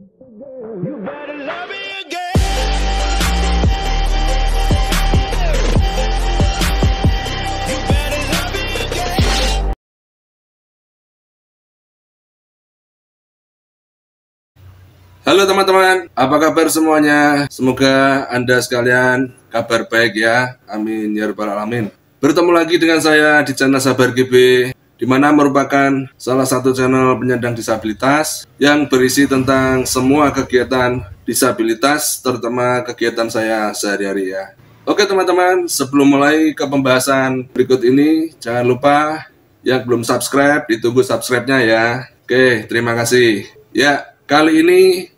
You better love me again. You better love me again. Halo teman-teman, apa kabar semuanya? Semoga Anda sekalian kabar baik ya. Amin ya rabbal alamin. Bertemu lagi dengan saya di channel Sabar GB, di mana merupakan salah satu channel penyandang disabilitas yang berisi tentang semua kegiatan disabilitas, terutama kegiatan saya sehari-hari ya. Oke teman-teman, sebelum mulai ke pembahasan berikut ini, jangan lupa yang belum subscribe, ditunggu subscribe-nya ya. Oke, terima kasih. Ya, kali ini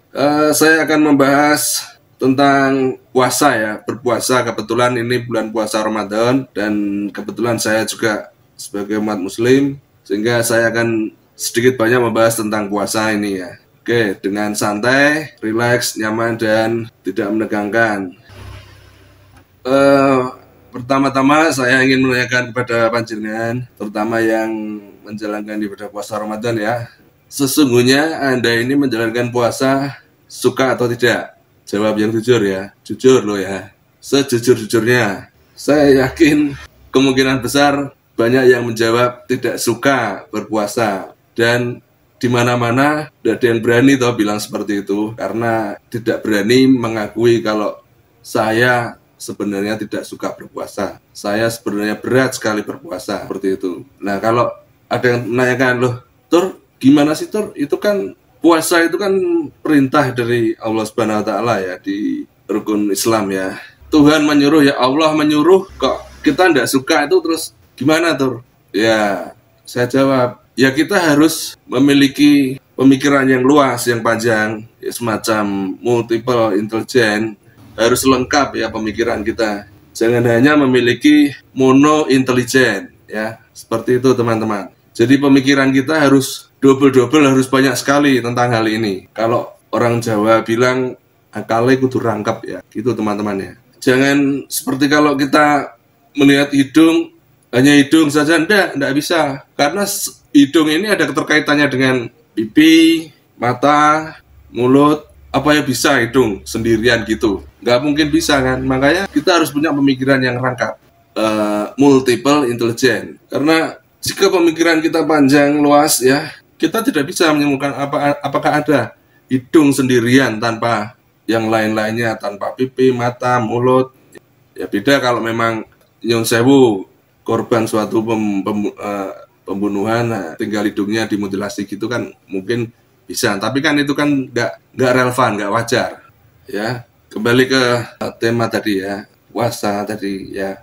saya akan membahas tentang puasa ya, berpuasa. Kebetulan ini bulan puasa Ramadan dan kebetulan saya juga sebagai umat muslim, sehingga saya akan sedikit banyak membahas tentang puasa ini ya. Oke, dengan santai, rileks, nyaman, dan tidak menegangkan. Pertama-tama saya ingin menanyakan kepada panjenengan, terutama yang menjalankan ibadah puasa Ramadan ya. Sesungguhnya Anda ini menjalankan puasa suka atau tidak? Jawab yang jujur ya, jujur loh ya, sejujur-jujurnya. Saya yakin kemungkinan besar banyak yang menjawab tidak suka berpuasa, dan di mana-mana tidak ada yang berani toh bilang seperti itu, karena tidak berani mengakui kalau saya sebenarnya tidak suka berpuasa. Saya sebenarnya berat sekali berpuasa, seperti itu. Nah, kalau ada yang menanyakan, loh, Tur, gimana sih Tur? Itu kan puasa itu kan perintah dari Allah Subhanahu wa taala ya, di rukun Islam ya. Tuhan menyuruh ya, Allah menyuruh, kok kita tidak suka itu terus gimana Tur? Ya, saya jawab, ya kita harus memiliki pemikiran yang luas, yang panjang, ya, semacam multiple intelligence, harus lengkap ya pemikiran kita. Jangan hanya memiliki mono intelligence ya, seperti itu teman-teman. Jadi pemikiran kita harus double-double, harus banyak sekali tentang hal ini. Kalau orang Jawa bilang akalnya kudu rangkap ya, gitu teman-teman ya. Jangan seperti kalau kita melihat hidung, hanya hidung saja, enggak bisa. Karena hidung ini ada keterkaitannya dengan pipi, mata, mulut. Apa ya bisa hidung sendirian gitu? Nggak mungkin bisa kan? Makanya kita harus punya pemikiran yang rangkap, multiple intelligence. Karena jika pemikiran kita panjang, luas ya, kita tidak bisa menemukan apakah ada hidung sendirian tanpa yang lain-lainnya, tanpa pipi, mata, mulut. Ya beda kalau memang nyun sewu korban suatu pembunuhan, tinggal hidungnya dimutilasi gitu kan mungkin bisa, tapi kan itu kan nggak relevan, nggak wajar ya. Kembali ke tema tadi ya, puasa tadi ya.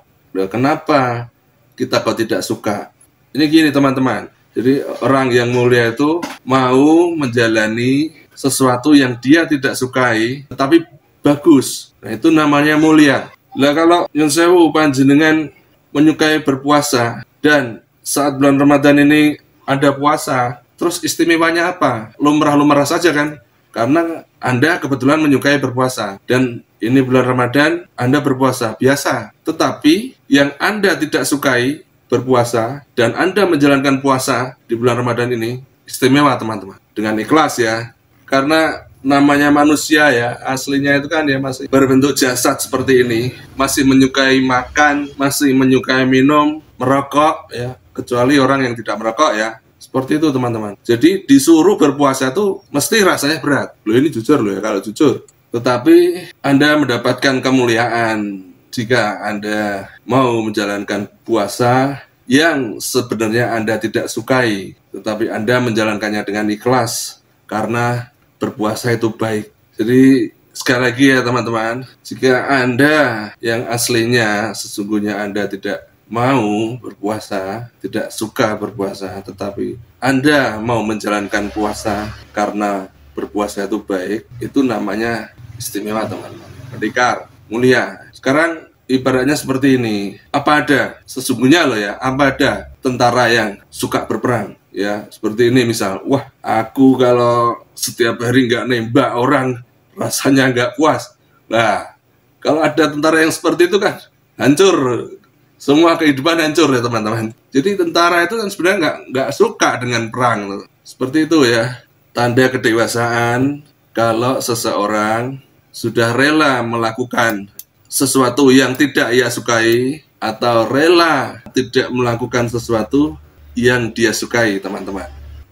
Kenapa kita kok tidak suka? Ini gini teman-teman, jadi orang yang mulia itu mau menjalani sesuatu yang dia tidak sukai tetapi bagus, nah itu namanya mulia. Lah kalau nyun sewu panjenengan menyukai berpuasa dan saat bulan Ramadan ini ada puasa, terus istimewanya apa? Lumrah-lumrah saja kan? Karena Anda kebetulan menyukai berpuasa dan ini bulan Ramadan Anda berpuasa biasa. Tetapi yang Anda tidak sukai berpuasa dan Anda menjalankan puasa di bulan Ramadan ini istimewa teman-teman. Dengan ikhlas ya. Karena namanya manusia ya, aslinya itu kan ya masih berbentuk jasad seperti ini, masih menyukai makan, masih menyukai minum, merokok ya, kecuali orang yang tidak merokok ya. Seperti itu teman-teman. Jadi disuruh berpuasa itu mesti rasanya berat. Loh ini jujur loh ya, kalau jujur. Tetapi Anda mendapatkan kemuliaan jika Anda mau menjalankan puasa yang sebenarnya Anda tidak sukai, tetapi Anda menjalankannya dengan ikhlas karena berpuasa itu baik. Jadi sekali lagi ya teman-teman, jika Anda yang aslinya sesungguhnya Anda tidak mau berpuasa, tidak suka berpuasa, tetapi Anda mau menjalankan puasa karena berpuasa itu baik, itu namanya istimewa teman-teman, pendekar, mulia. Sekarang ibaratnya seperti ini, apa ada, sesungguhnya loh ya, apa ada tentara yang suka berperang ya, seperti ini misal, wah aku kalau setiap hari nggak nembak orang rasanya nggak puas. Nah, kalau ada tentara yang seperti itu kan hancur, semua kehidupan hancur ya teman-teman. Jadi tentara itu kan sebenarnya nggak suka dengan perang. Seperti itu ya. Tanda kedewasaan kalau seseorang sudah rela melakukan sesuatu yang tidak ia sukai atau rela tidak melakukan sesuatu yang dia sukai, teman-teman.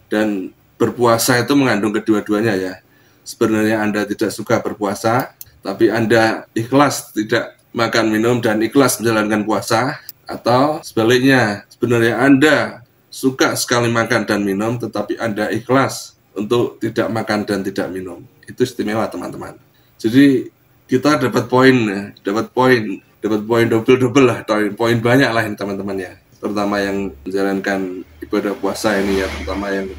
Dan berpuasa itu mengandung kedua-duanya ya. Sebenarnya Anda tidak suka berpuasa, tapi Anda ikhlas tidak makan minum dan ikhlas menjalankan puasa, atau sebaliknya, sebenarnya Anda suka sekali makan dan minum, tetapi Anda ikhlas untuk tidak makan dan tidak minum. Itu istimewa, teman-teman. Jadi kita dapat poin double lah, poin banyak lah ini, teman-teman ya. Terutama yang menjalankan ibadah puasa ini ya, terutama yang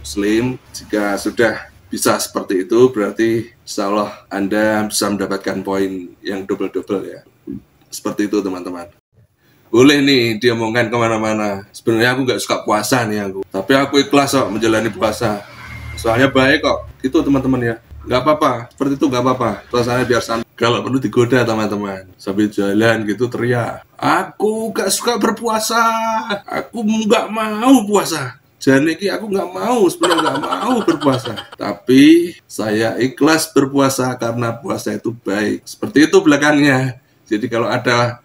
Muslim. Jika sudah bisa seperti itu, berarti insya Allah Anda bisa mendapatkan poin yang double ya. Seperti itu, teman-teman. Boleh nih diomongkan kemana-mana. Sebenarnya aku nggak suka puasa nih aku, tapi aku ikhlas kok menjalani puasa. Soalnya baik kok. Itu, teman-teman ya. Nggak apa-apa, seperti itu nggak apa-apa. Suasananya biar santai. Kalau perlu digoda, teman-teman, sambil jalan gitu teriak, aku nggak suka berpuasa, aku nggak mau puasa. Jadi aku nggak mau, sebenarnya nggak mau berpuasa. Tapi saya ikhlas berpuasa karena puasa itu baik. Seperti itu belakangnya. Jadi kalau ada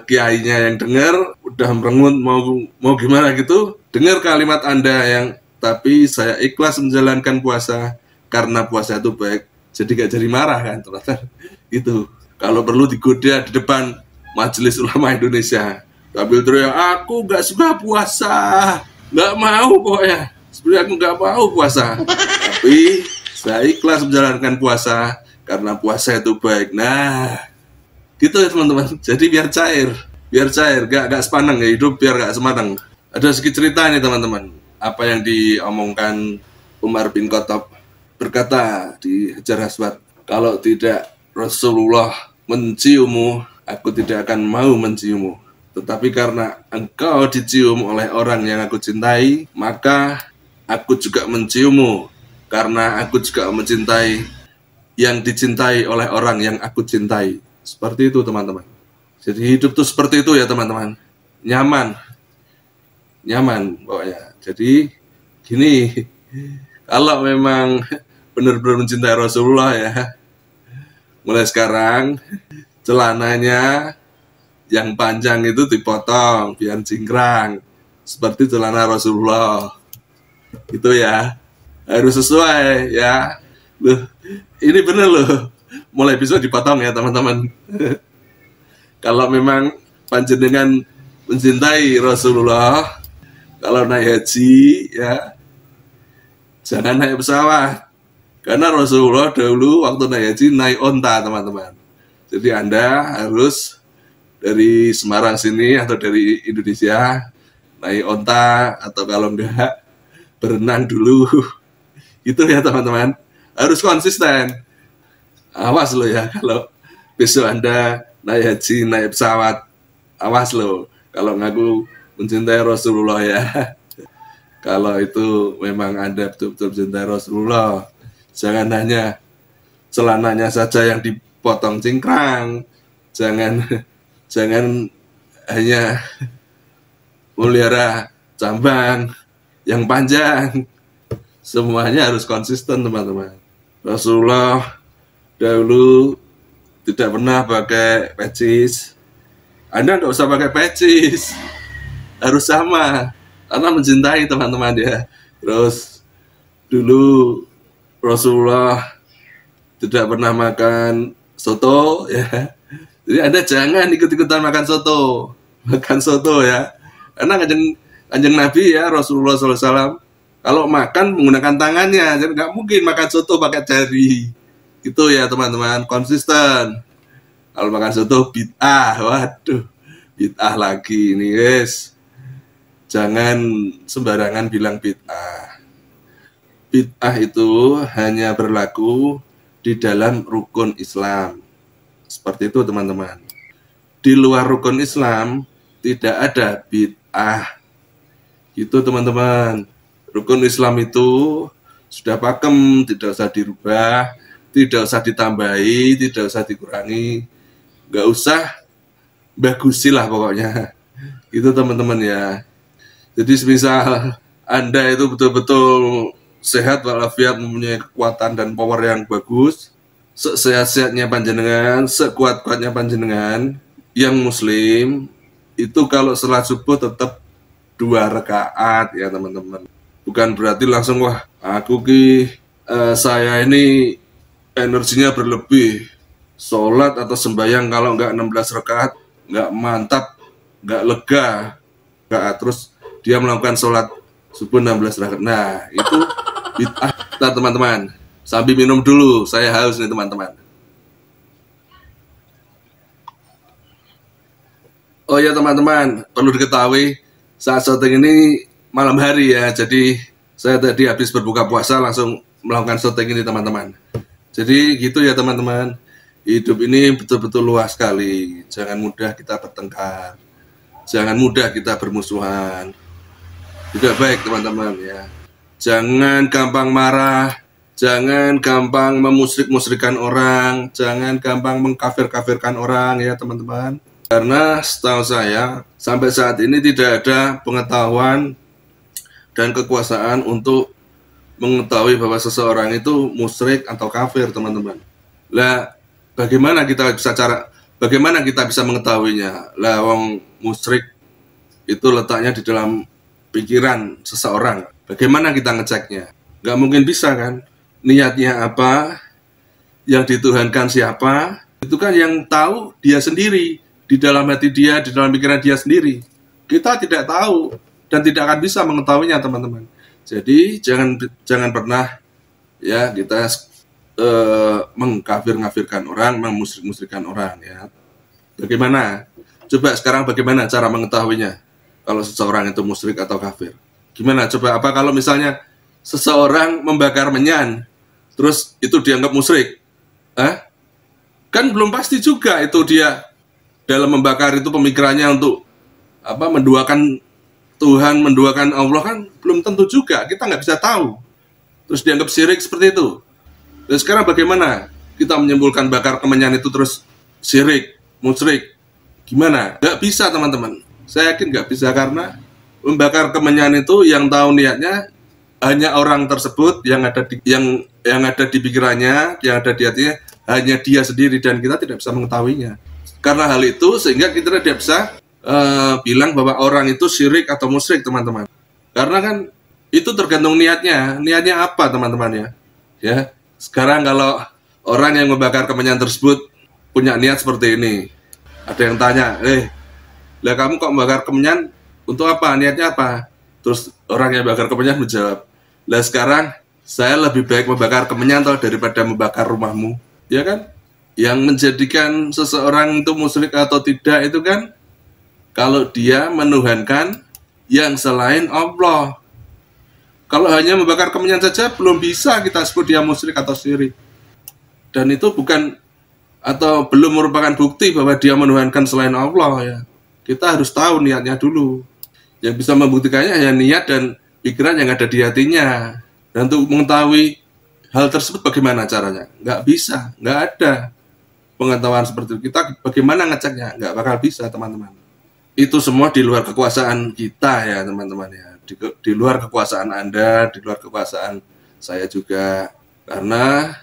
kiainya yang dengar, udah merengut mau gimana gitu, dengar kalimat Anda yang, tapi saya ikhlas menjalankan puasa karena puasa itu baik. Jadi gak jadi marah kan, ternyata itu. Kalau perlu digoda di depan Majelis Ulama Indonesia, sambil teriak, aku gak suka puasa, gak mau pokoknya. Sebenarnya aku gak mau puasa, tapi saya ikhlas menjalankan puasa karena puasa itu baik. Nah, gitu ya, teman-teman. Jadi biar cair, gak sepaneng ya hidup, biar gak semaneng. Ada sedikit cerita nih, teman-teman. Apa yang diomongkan Umar bin Khattab, berkata di Hajar Aswad, kalau tidak Rasulullah menciummu, aku tidak akan mau menciummu. Tetapi karena engkau dicium oleh orang yang aku cintai, maka aku juga menciummu, karena aku juga mencintai yang dicintai oleh orang yang aku cintai. Seperti itu, teman-teman. Jadi hidup tuh seperti itu ya, teman-teman. Nyaman pokoknya. Jadi gini, kalau memang benar-benar mencintai Rasulullah ya, mulai sekarang celananya yang panjang itu dipotong biar cingkrang seperti celana Rasulullah. Itu ya, harus sesuai ya. Loh, ini bener loh, mulai bisa dipotong ya, teman-teman. Kalau memang panjenengan mencintai Rasulullah, kalau naik haji ya, jangan naik pesawat. Karena Rasulullah dahulu waktu naik haji naik onta, teman-teman. Jadi Anda harus dari Semarang sini atau dari Indonesia naik onta, atau kalau enggak berenang dulu. Itu ya, teman-teman. Harus konsisten. Awas lo ya kalau besok Anda naik haji, naik pesawat. Awas lo kalau ngaku mencintai Rasulullah ya. Kalau itu memang Anda betul-betul mencintai Rasulullah, jangan hanya celananya saja yang dipotong cingkrang, jangan hanya melihara cambang yang panjang. Semuanya harus konsisten, teman-teman. Rasulullah dahulu tidak pernah pakai pecis. Anda nggak usah pakai pecis, harus sama, karena mencintai, teman-teman ya. Terus dulu Rasulullah tidak pernah makan soto ya. Jadi Anda jangan ikut-ikutan makan soto ya. Karena kanjeng Nabi ya, Rasulullah SAW, kalau makan menggunakan tangannya, jadi nggak mungkin makan soto pakai jari. Itu ya, teman-teman, konsisten. Kalau makan soto bid'ah, waduh, bid'ah lagi nih guys. Jangan sembarangan bilang bid'ah. Bid'ah itu hanya berlaku di dalam rukun Islam. Seperti itu, teman-teman. Di luar rukun Islam tidak ada bid'ah. Itu, teman-teman. Rukun Islam itu sudah pakem, tidak usah dirubah, tidak usah ditambahi, tidak usah dikurangi, nggak usah bagusi lah pokoknya. Itu, teman-teman ya. Jadi semisal Anda itu betul-betul sehat walafiat, mempunyai kekuatan dan power yang bagus, sehat-sehatnya panjenengan, sekuat-kuatnya panjenengan, yang muslim itu kalau sholat subuh tetap 2 rakaat ya teman-teman. Bukan berarti langsung wah aku saya ini energinya berlebih, sholat atau sembahyang kalau nggak 16 rakaat nggak mantap, nggak lega, nggak, terus dia melakukan sholat subuh 16 rakaat. Nah itu bid'ah. Nah teman-teman, sambil minum dulu, saya haus nih teman-teman. Oh ya teman-teman, perlu diketahui saat syuting ini malam hari ya, jadi saya tadi habis berbuka puasa langsung melakukan syuting ini teman-teman. Jadi gitu ya teman-teman, hidup ini betul-betul luas sekali, jangan mudah kita bertengkar, jangan mudah kita bermusuhan, tidak baik teman-teman ya. Jangan gampang marah, jangan gampang memusyrik-musyrikan orang, jangan gampang mengkafir-kafirkan orang ya teman-teman. Karena setahu saya sampai saat ini tidak ada pengetahuan dan kekuasaan untuk mengetahui bahwa seseorang itu musyrik atau kafir teman-teman. Lah bagaimana kita bisa mengetahuinya? Lah wong musyrik itu letaknya di dalam pikiran seseorang. Bagaimana kita ngeceknya? Nggak mungkin bisa kan? Niatnya apa? Yang dituhankan siapa? Itu kan yang tahu dia sendiri, di dalam hati dia, di dalam pikiran dia sendiri. Kita tidak tahu dan tidak akan bisa mengetahuinya teman-teman. Jadi jangan pernah ya kita mengkafir-ngafirkan orang, memusyrik-musyrikan orang ya. Bagaimana? Coba sekarang bagaimana cara mengetahuinya kalau seseorang itu musyrik atau kafir? Gimana? Coba apa kalau misalnya seseorang membakar menyan, terus itu dianggap musyrik? Kan belum pasti juga itu dia dalam membakar itu pemikirannya untuk apa, menduakan Tuhan, menduakan Allah, kan belum tentu juga, kita nggak bisa tahu. Terus dianggap syirik seperti itu. Dan sekarang bagaimana kita menyimpulkan bakar kemenyan itu terus syirik, musyrik? Gimana? Nggak bisa teman-teman. Saya yakin nggak bisa, karena membakar kemenyan itu yang tahu niatnya hanya orang tersebut, yang ada di pikirannya, yang ada di hatinya hanya dia sendiri, dan kita tidak bisa mengetahuinya. Karena hal itu sehingga kita tidak bisa bilang bahwa orang itu syirik atau musyrik teman-teman. Karena kan itu tergantung niatnya apa teman-teman ya. Ya, sekarang kalau orang yang membakar kemenyan tersebut punya niat seperti ini, ada yang tanya, lah kamu kok membakar kemenyan untuk apa? Niatnya apa? Terus orang yang bakar kemenyan menjawab, lah sekarang saya lebih baik membakar kemenyan daripada membakar rumahmu, ya kan? Yang menjadikan seseorang itu musyrik atau tidak itu kan kalau dia menuhankan yang selain Allah. Kalau hanya membakar kemenyan saja belum bisa kita sebut dia musyrik atau syirik. Dan itu bukan atau belum merupakan bukti bahwa dia menuhankan selain Allah ya. Kita harus tahu niatnya dulu. Yang bisa membuktikannya hanya niat dan pikiran yang ada di hatinya. Dan untuk mengetahui hal tersebut bagaimana caranya? Nggak bisa, nggak ada pengetahuan seperti itu. Kita bagaimana ngeceknya? Nggak bakal bisa teman-teman. Itu semua di luar kekuasaan kita ya teman-teman ya. Di luar kekuasaan Anda, di luar kekuasaan saya juga. Karena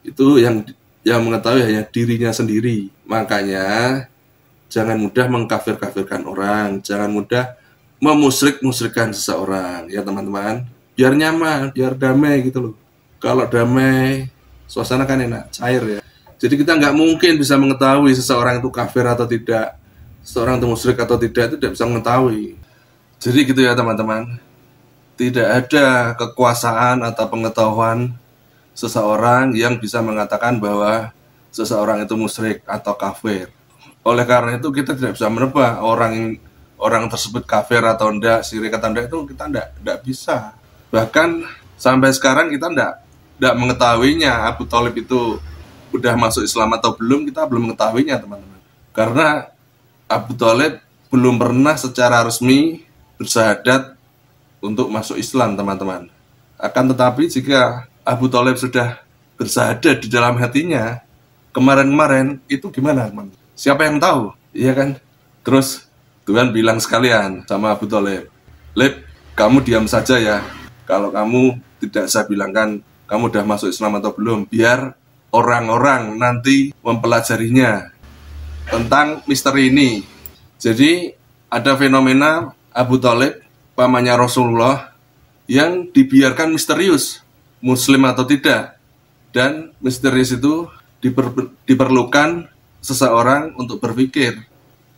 itu yang mengetahui hanya dirinya sendiri. Makanya jangan mudah mengkafir-kafirkan orang, jangan mudah memusyrik-musyrikan seseorang ya teman-teman. Biar nyaman, biar damai gitu loh. Kalau damai, suasana kan enak, cair ya. Jadi kita nggak mungkin bisa mengetahui seseorang itu kafir atau tidak, seseorang itu musyrik atau tidak, itu tidak bisa mengetahui. Jadi gitu ya teman-teman. Tidak ada kekuasaan atau pengetahuan seseorang yang bisa mengatakan bahwa seseorang itu musyrik atau kafir. Oleh karena itu kita tidak bisa menebak orang tersebut kafir atau enggak, syirik atau enggak, itu kita enggak bisa. Bahkan sampai sekarang kita enggak mengetahuinya Abu Thalib itu udah masuk Islam atau belum, kita belum mengetahuinya teman-teman. Karena Abu Thalib belum pernah secara resmi bersyahadat untuk masuk Islam teman-teman. Akan tetapi jika Abu Thalib sudah bersyahadat di dalam hatinya kemarin-kemarin, itu gimana teman? Siapa yang tahu? Iya kan? Terus Tuhan bilang sekalian sama Abu Thalib, Lib, kamu diam saja ya. Kalau kamu tidak saya bilangkan kamu udah masuk Islam atau belum, biar orang-orang nanti mempelajarinya tentang misteri ini. Jadi ada fenomena Abu Thalib, pamannya Rasulullah, yang dibiarkan misterius, muslim atau tidak. Dan misterius itu diperlukan seseorang untuk berpikir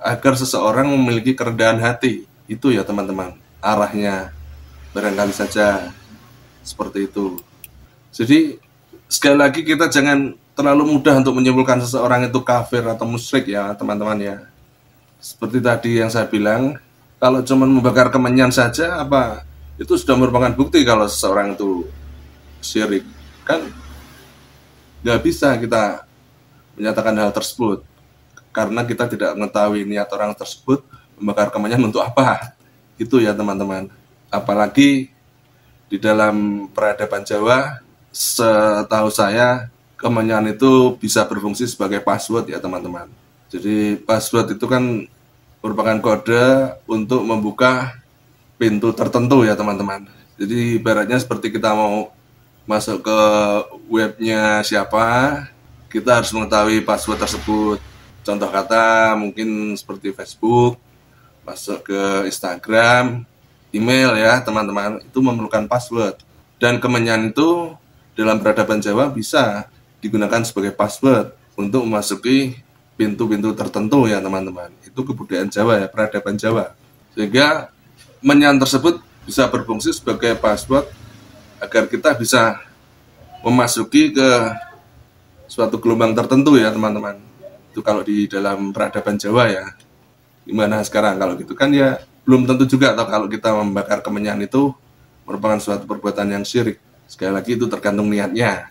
agar seseorang memiliki kerendahan hati. Itu ya teman-teman, arahnya barangkali saja seperti itu. Jadi sekali lagi kita jangan terlalu mudah untuk menyimpulkan seseorang itu kafir atau musyrik ya teman-teman ya. Seperti tadi yang saya bilang, kalau cuma membakar kemenyan saja apa itu sudah merupakan bukti kalau seseorang itu syirik. Kan nggak bisa kita menyatakan hal tersebut karena kita tidak mengetahui niat orang tersebut membakar kemenyan untuk apa. Itu ya teman-teman. Apalagi di dalam peradaban Jawa, setahu saya kemenyan itu bisa berfungsi sebagai password ya teman-teman. Jadi password itu kan merupakan kode untuk membuka pintu tertentu ya teman-teman. Jadi ibaratnya seperti kita mau masuk ke webnya siapa, kita harus mengetahui password tersebut. Contoh kata mungkin seperti Facebook, masuk ke Instagram, email ya teman-teman, itu memerlukan password. Dan kemenyan itu dalam peradaban Jawa bisa digunakan sebagai password untuk memasuki pintu-pintu tertentu ya teman-teman. Itu kebudayaan Jawa ya, peradaban Jawa. Sehingga menyan tersebut bisa berfungsi sebagai password agar kita bisa memasuki ke suatu gelombang tertentu ya teman-teman. Itu kalau di dalam peradaban Jawa ya. Gimana sekarang kalau gitu kan ya belum tentu juga atau kalau kita membakar kemenyan itu merupakan suatu perbuatan yang syirik. Sekali lagi itu tergantung niatnya.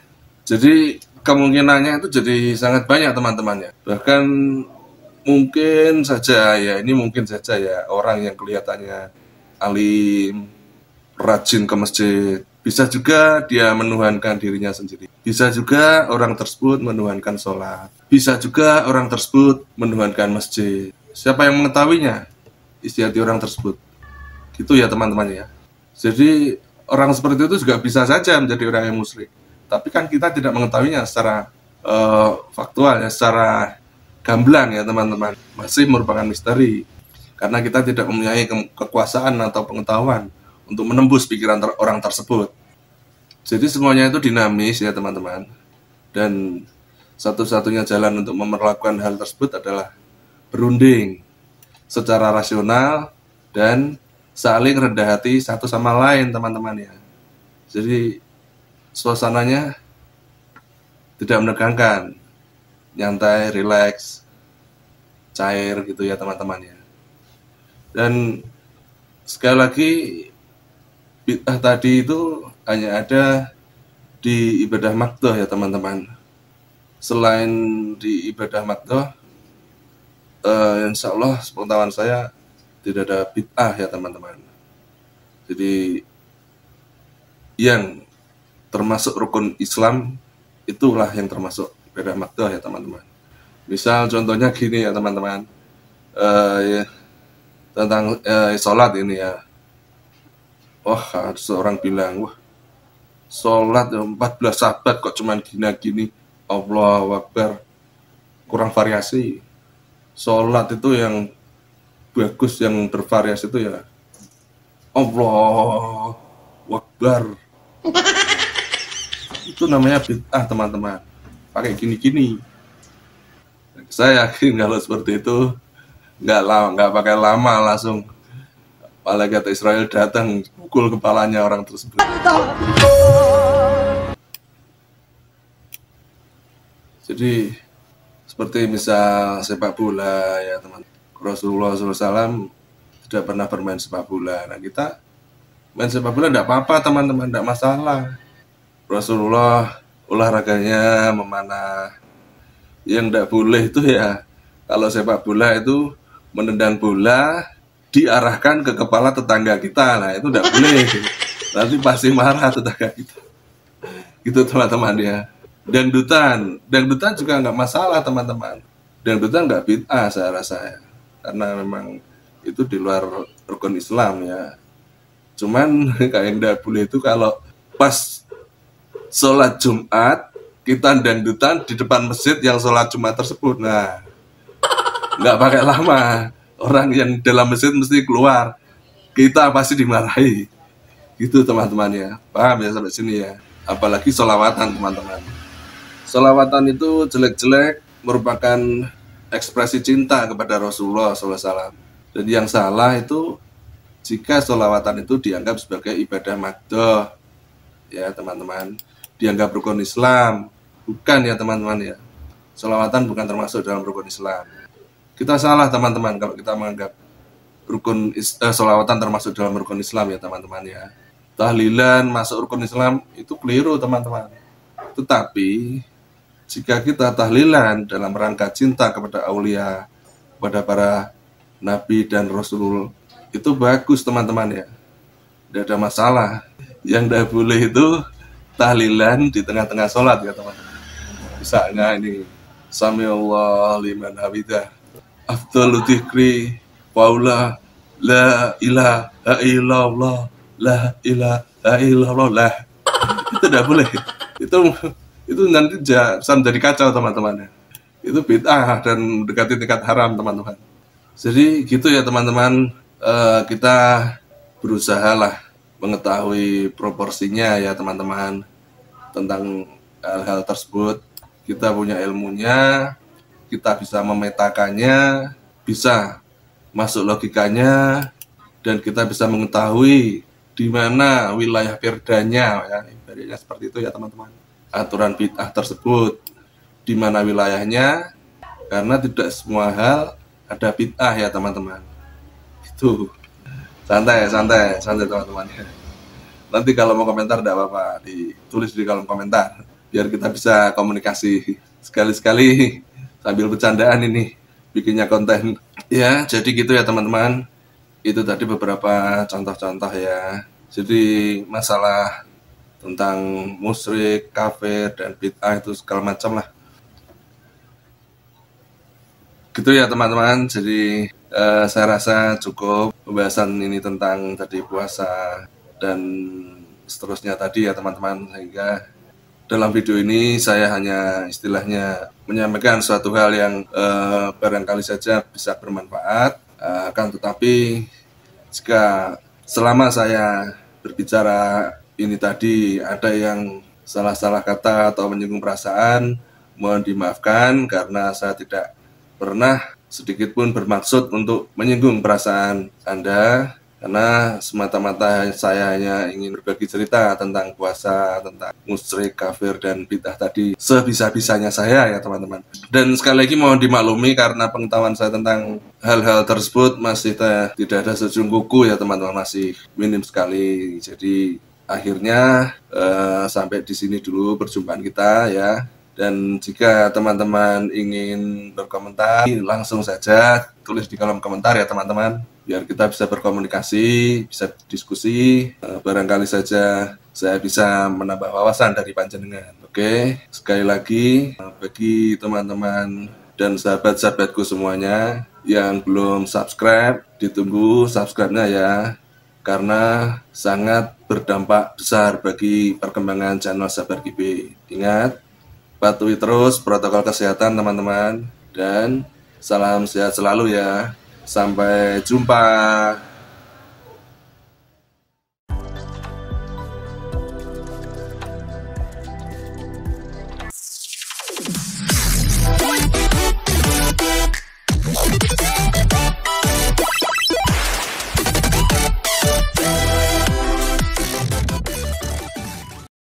Jadi kemungkinannya itu jadi sangat banyak teman-teman ya. Bahkan mungkin saja ya, ini mungkin saja ya orang yang kelihatannya alim, rajin ke masjid, bisa juga dia menuhankan dirinya sendiri. Bisa juga orang tersebut menuhankan sholat. Bisa juga orang tersebut menuhankan masjid. Siapa yang mengetahuinya? Isi hati orang tersebut. Gitu ya teman-teman ya. Jadi orang seperti itu juga bisa saja menjadi orang yang musyrik. Tapi kan kita tidak mengetahuinya secara faktual ya, secara gamblang ya teman-teman. Masih merupakan misteri. Karena kita tidak mempunyai kekuasaan atau pengetahuan untuk menembus pikiran orang tersebut. Jadi semuanya itu dinamis ya teman-teman. Dan satu-satunya jalan untuk memperlakukan hal tersebut adalah berunding secara rasional dan saling rendah hati satu sama lain teman-teman ya. Jadi suasananya tidak menegangkan, nyantai, rileks, cair gitu ya teman-teman ya. Dan sekali lagi bid'ah tadi itu hanya ada di ibadah makdoh ya teman-teman. Selain di ibadah makdoh, insya Allah sepengetahuan saya tidak ada bid'ah ya teman-teman. Jadi yang termasuk rukun Islam itulah yang termasuk ibadah makdoh ya teman-teman. Misal contohnya gini ya teman-teman, ya, tentang sholat ini ya. Wah, ada seorang bilang, wah sholat 14 sahabat kok cuman gini-gini. Allahu Akbar, kurang variasi. Sholat itu yang bagus, yang bervariasi itu ya Allahu Akbar. Itu namanya bid'ah teman-teman. Pakai gini-gini. Saya yakin kalau seperti itu nggak pakai lama langsung malaikat Israel datang pukul kepalanya orang tersebut. Jadi seperti misal sepak bola ya teman. Rasulullah SAW tidak pernah bermain sepak bola. Nah kita main sepak bola tidak apa-apa teman-teman, tidak masalah. Rasulullah olahraganya memanah. Yang tidak boleh itu ya kalau sepak bola itu menendang bola diarahkan ke kepala tetangga kita. Nah itu tidak boleh. Nanti pasti marah tetangga kita. Gitu teman-teman ya. Dangdutan juga nggak masalah teman-teman. Dangdutan nggak bid'ah saya rasa ya. Karena memang itu di luar rukun Islam ya. Cuman kayak yang dahulu itu kalau pas sholat Jumat kita dangdutan di depan masjid yang sholat Jumat tersebut. Nah, nggak pakai lama, orang yang dalam masjid mesti keluar, kita pasti dimarahi. Gitu teman-teman ya, paham ya sampai sini ya. Apalagi sholawatan teman-teman. Sholawatan itu jelek-jelek merupakan ekspresi cinta kepada Rasulullah SAW. Dan yang salah itu jika sholawatan itu dianggap sebagai ibadah makdoh, ya teman-teman, dianggap rukun Islam, bukan ya teman-teman ya. Sholawatan bukan termasuk dalam rukun Islam. Kita salah teman-teman kalau kita menganggap sholawatan termasuk dalam rukun Islam ya teman-teman ya. Tahlilan masuk rukun Islam itu keliru teman-teman. Tetapi jika kita tahlilan dalam rangka cinta kepada aulia, kepada para nabi dan rasul, itu bagus teman-teman ya, tidak ada masalah. Yang tidak boleh itu tahlilan di tengah-tengah sholat ya teman-teman. Misalnya ini Sami Allah liman hamidah, afdalu dzikri waula la ilaha illallah, la ilaha illallah, lah. Itu tidak boleh. Itu nanti bisa menjadi kacau teman-teman. Itu bid'ah dan mendekati tingkat haram teman-teman. Jadi gitu ya teman-teman. Kita berusaha lah mengetahui proporsinya ya teman-teman tentang hal-hal tersebut. Kita punya ilmunya, kita bisa memetakannya, bisa masuk logikanya, dan kita bisa mengetahui di mana wilayah perdanya ya, ibaratnya seperti itu ya teman-teman. Aturan bid'ah tersebut di mana wilayahnya, karena tidak semua hal ada bid'ah ya teman-teman. Itu santai teman-teman. Nanti kalau mau komentar tidak apa-apa, ditulis di kolom komentar biar kita bisa komunikasi. Sekali-sekali sambil bercandaan ini bikinnya konten ya. Jadi gitu ya teman-teman, itu tadi beberapa contoh-contoh ya. Jadi masalah tentang musyrik, kafir, dan bid'ah itu segala macam lah. Gitu ya teman-teman. Jadi saya rasa cukup pembahasan ini tentang tadi puasa dan seterusnya tadi ya teman-teman. Sehingga dalam video ini saya hanya istilahnya menyampaikan suatu hal yang barangkali saja bisa bermanfaat. Akan tetapi jika selama saya berbicara ini tadi ada yang salah-salah kata atau menyinggung perasaan, mohon dimaafkan karena saya tidak pernah sedikit pun bermaksud untuk menyinggung perasaan Anda, karena semata-mata saya hanya ingin berbagi cerita tentang puasa, tentang musyrik, kafir, dan bid'ah tadi sebisa-bisanya saya ya teman-teman. Dan sekali lagi mohon dimaklumi karena pengetahuan saya tentang hal-hal tersebut masih tidak ada sejung kuku ya teman-teman, masih minim sekali. Jadi akhirnya sampai di sini dulu perjumpaan kita ya. Dan jika teman-teman ingin berkomentar, langsung saja tulis di kolom komentar ya teman-teman, biar kita bisa berkomunikasi, bisa diskusi, barangkali saja saya bisa menambah wawasan dari panjenengan. Oke, sekali lagi bagi teman-teman dan sahabat-sahabatku semuanya yang belum subscribe, ditunggu subscribe-nya ya, karena sangat berdampak besar bagi perkembangan channel Sabar GB. Ingat, patuhi terus protokol kesehatan teman-teman, dan salam sehat selalu ya. Sampai jumpa.